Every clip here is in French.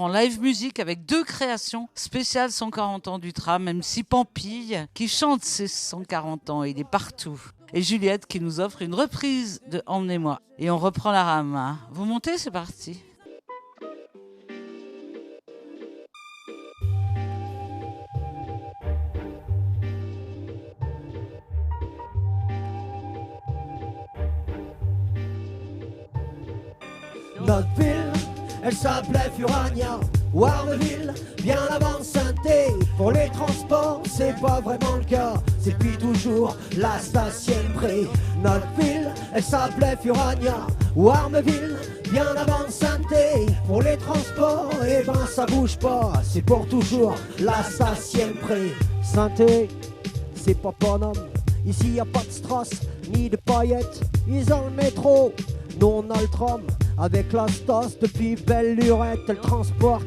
En live musique avec 2 créations spéciales 140 ans du tram, MC Pampille qui chante ses 140 ans, il est partout. Et Juliette qui nous offre une reprise de Emmenez-moi. Et on reprend la rame. Vous montez, c'est parti. Notre ville, elle s'appelait Furania, Warneville, bien avant Saint-Thé. Pour les transports, c'est pas vraiment le cas, c'est depuis toujours la station près. Notre ville, elle s'appelait Furania, Warneville, bien avant Saint-Thé. Pour les transports, eh ben ça bouge pas, c'est pour toujours la station près. Saint-Thé, c'est pas Paname, ici y a pas de strass, ni de paillettes, ils ont le métro. Nous on a le tram, avec la Stas depuis belle lurette, elle transporte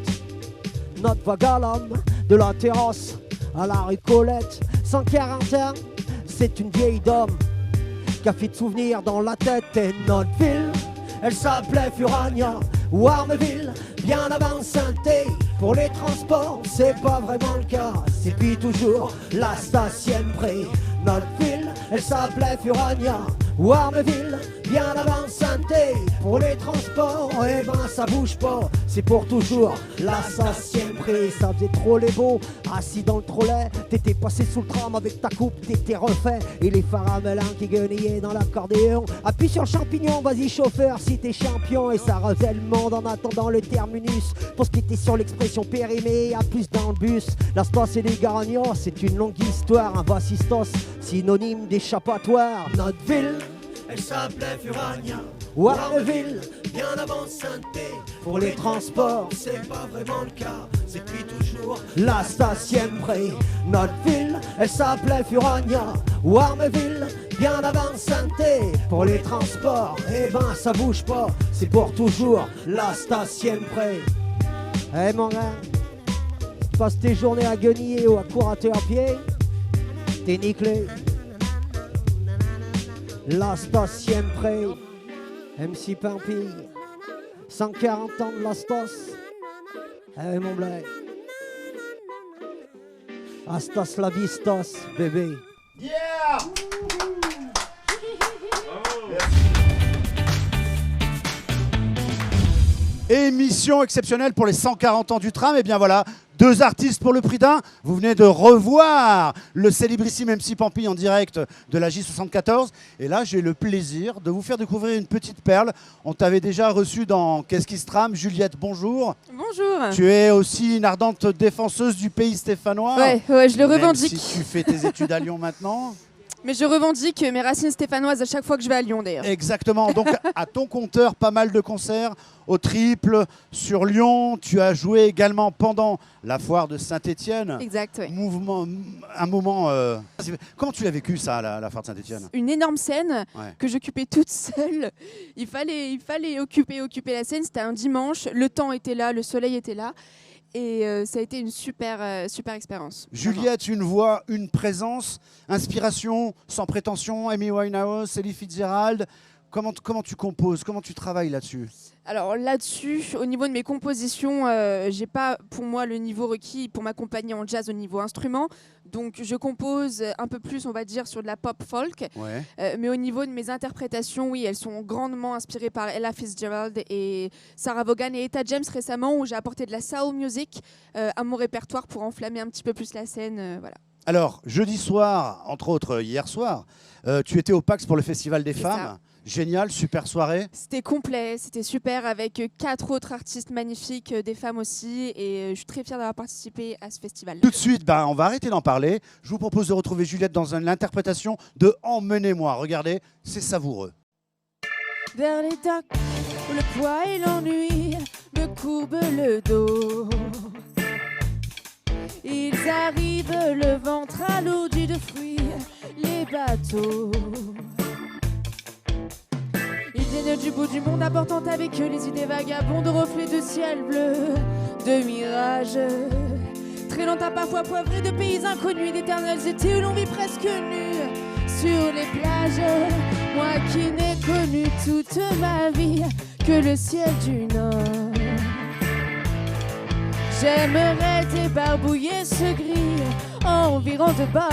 notre vague à l'âme, de la terrasse à la rue Colette. 141, c'est une vieille dame qui a fait de souvenirs dans la tête. Et notre ville, elle s'appelait Furania, Warneville, bien avant Saint-Thé. Pour les transports, c'est pas vraiment le cas, c'est puis toujours la station près. Notre ville, elle s'appelait Furania, Warneville, bien avant Saint-Thé. Pour les transports, eh ben ça bouge pas, c'est pour toujours la station près. Ça faisait trop les beaux, assis dans le trolley. T'étais passé sous le tram avec ta coupe, t'étais refait. Et les faramelins qui guenaillaient dans l'accordéon. Appuie sur le champignon, vas-y chauffeur si t'es champion. Et ça refaisait le monde en attendant le terminus. Pour ce qui était sur l'expression périmée, à plus dans le bus. La Stas et les Garagnons, c'est une longue histoire. Un vassistos, synonyme d'échappatoire. Notre ville, elle s'appelait Furania, Warneville, bien avant Saint-Thé. Pour les transports, c'est pas vraiment le cas, c'est depuis toujours la station près. Notre ville, elle s'appelait Furania, Warneville, bien avant Saint-Thé. Pour les transports, eh ben ça bouge pas, c'est pour toujours la station près. Eh mon gars, tu passes tes journées à gueniller ou à courater à pied, t'es nickelé. La station près, MC Pampille, 140 ans de la Stas. Eh mon blé, Astas la vistas, bébé. Yeah! Émission exceptionnelle pour les 140 ans du tram. Et bien voilà, 2 artistes pour le prix d'un. Vous venez de revoir le célébrissime MC Pampille en direct de la J74. Et là, j'ai le plaisir de vous faire découvrir une petite perle. On t'avait déjà reçu dans Qu'est-ce qui se trame. Juliette, bonjour. Bonjour. Tu es aussi une ardente défenseuse du pays stéphanois. Ouais, je le revendique. Même si tu fais tes études à Lyon maintenant. Mais je revendique mes racines stéphanoises à chaque fois que je vais à Lyon d'ailleurs. Exactement. Donc, à ton compteur, pas mal de concerts au Triple, sur Lyon. Tu as joué également pendant la foire de Saint-Étienne. Exact, oui. Un moment. Comment tu l'as vécu, ça, la foire de Saint-Étienne? Une énorme scène Ouais. que j'occupais toute seule. Il fallait occuper la scène. C'était un dimanche. Le temps était là, le soleil était là. Et ça a été une super expérience. Juliette, une voix, une présence, inspiration, sans prétention, Amy Winehouse, Ella Fitzgerald. Comment tu composes? Comment tu travailles là-dessus? Alors là-dessus, au niveau de mes compositions, j'ai pas pour moi le niveau requis pour m'accompagner en jazz au niveau instrument. Donc je compose un peu plus, on va dire, sur de la pop folk. Ouais. Mais au niveau de mes interprétations, oui, elles sont grandement inspirées par Ella Fitzgerald et Sarah Vaughan et Etta James récemment, où j'ai apporté de la soul music à mon répertoire pour enflammer un petit peu plus la scène. Voilà. Alors, jeudi soir, entre autres hier soir, tu étais au Pax pour le Festival des femmes. Ça. Génial, super soirée. C'était complet, c'était super avec 4 autres artistes magnifiques, des femmes aussi, et je suis très fière d'avoir participé à ce festival. Tout de suite, on va arrêter d'en parler. Je vous propose de retrouver Juliette dans l'interprétation de Emmenez-moi. Regardez, c'est savoureux. Vers les docks où le poids et l'ennui me courbent le dos. Ils arrivent le ventre alourdi de fruits, les bateaux. Ils viennent du bout du monde apportant avec eux les idées vagabondes, reflets de ciel bleu, de mirages. Très longtemps parfois poivrés de pays inconnus, d'éternels étés où l'on vit presque nu sur les plages. Moi qui n'ai connu toute ma vie que le ciel du Nord. J'aimerais débarbouiller ce gris environ de bord.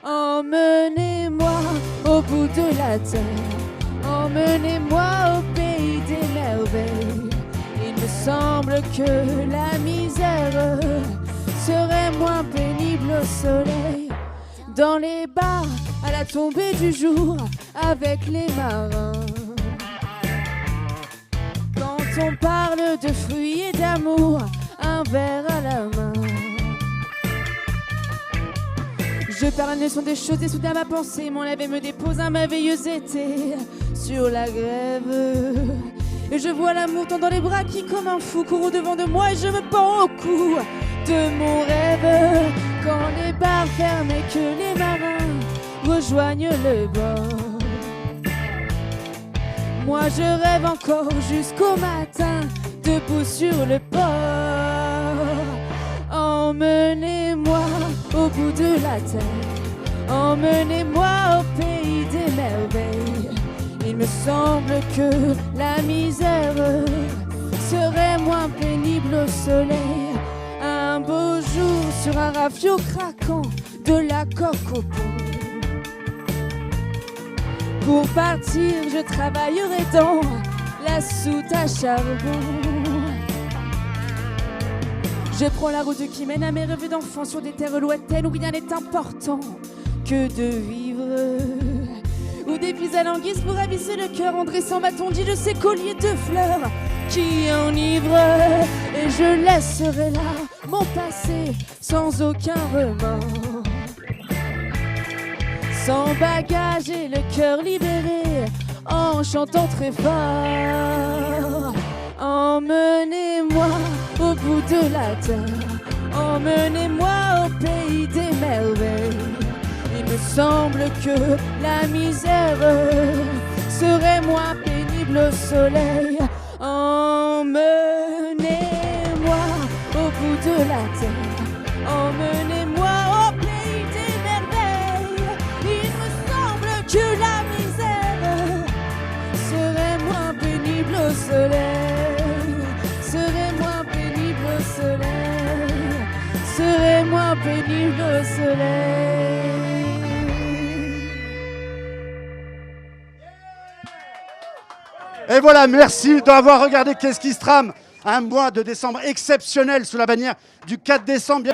Emmenez-moi au bout de la terre, emmenez-moi au pays des merveilles. Il me semble que la misère serait moins pénible au soleil. Dans les bars, à la tombée du jour, avec les marins. Quand on parle de fruits et d'amour, un verre à la main. Je perds la notion des choses et soudain ma pensée m'enlève et me dépose un merveilleux été sur la grève. Et je vois l'amour tendant les bras qui comme un fou court au-devant de moi et je me pends au cou de mon rêve. Quand les bars ferment et que les marins rejoignent le bord, moi je rêve encore jusqu'au matin, debout sur le port. Emmenez-moi au bout de la terre, emmenez-moi au pays des merveilles. Il me semble que la misère serait moins pénible au soleil. Un beau jour sur un rafio craquant, de la coque au pont. Pour partir, je travaillerai dans la soute à charbon. Je prends la route qui mène à mes rêves d'enfant sur des terres lointaines où rien n'est important que de vivre. Où des filles alanguissent pour ravisser le cœur en dressant ma tondie de ces colliers de fleurs qui enivrent. Et je laisserai là mon passé sans aucun remords, sans bagage et le cœur libéré, en chantant très fort. Emmenez-moi au bout de la terre, emmenez-moi au pays des merveilles. Il me semble que la misère serait moins pénible au soleil. Emmenez-moi au bout de la terre, emmenez-moi au pays des merveilles. Il me semble que la misère serait moins pénible au soleil, serait moins pénible au soleil, serait moins pénible au soleil. Et voilà, merci d'avoir regardé Qu'est-ce qui se trame, un mois de décembre exceptionnel sous la bannière du 4 décembre.